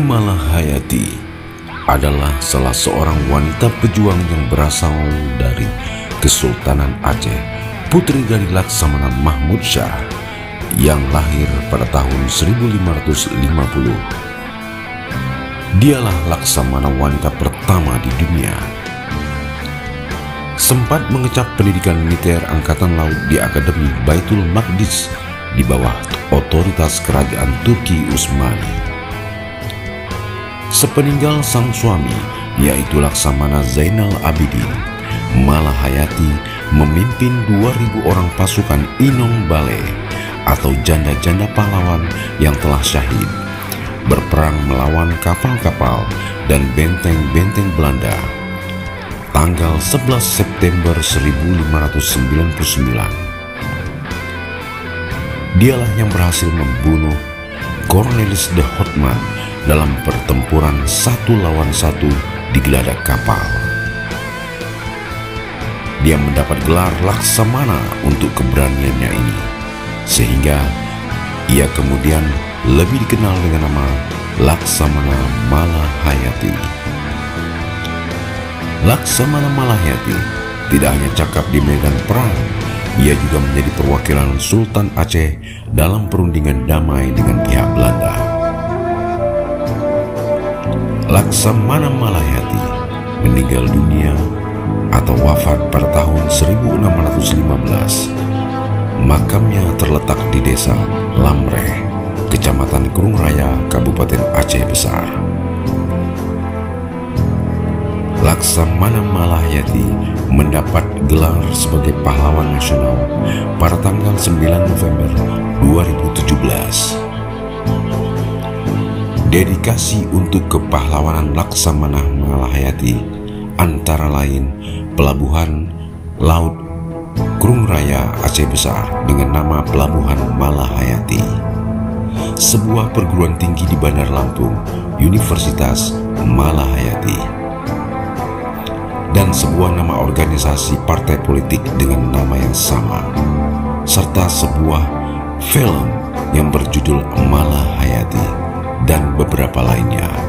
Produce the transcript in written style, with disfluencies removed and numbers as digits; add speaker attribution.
Speaker 1: Malahayati adalah salah seorang wanita pejuang yang berasal dari Kesultanan Aceh, putri dari Laksamana Mahmud Shah yang lahir pada tahun 1550. Dialah Laksamana wanita pertama di dunia. Sempat mengecap pendidikan militer Angkatan Laut di Akademi Baitul Maqdis di bawah otoritas Kerajaan Turki Utsmani. Sepeninggal sang suami, yaitu Laksamana Zainal Abidin, Malahayati memimpin 2.000 orang pasukan Inong Bale atau janda-janda pahlawan yang telah syahid, berperang melawan kapal-kapal dan benteng-benteng Belanda. Tanggal 11 September 1599. Dialah yang berhasil membunuh Cornelis de Houtman dalam pertempuran 1 lawan 1 di geladak kapal. Dia mendapat gelar Laksamana untuk keberaniannya ini, sehingga ia kemudian lebih dikenal dengan nama Laksamana Malahayati. Laksamana Malahayati tidak hanya cakap di medan perang, ia juga menjadi perwakilan Sultan Aceh dalam perundingan damai dengan pihak Belanda. Laksamana Malahayati meninggal dunia atau wafat pada tahun 1615. Makamnya terletak di desa Lamreh, Kecamatan Krung Raya, Kabupaten Aceh Besar. Laksamana Malahayati mendapat gelar sebagai pahlawan nasional pada tanggal 9 November 2017. Dedikasi untuk kepahlawanan Laksamana Malahayati antara lain Pelabuhan Laut Krung Raya Aceh Besar dengan nama Pelabuhan Malahayati, sebuah perguruan tinggi di Bandar Lampung, Universitas Malahayati, dan sebuah nama organisasi partai politik dengan nama yang sama, serta sebuah film yang berjudul Malahayati dan beberapa lainnya.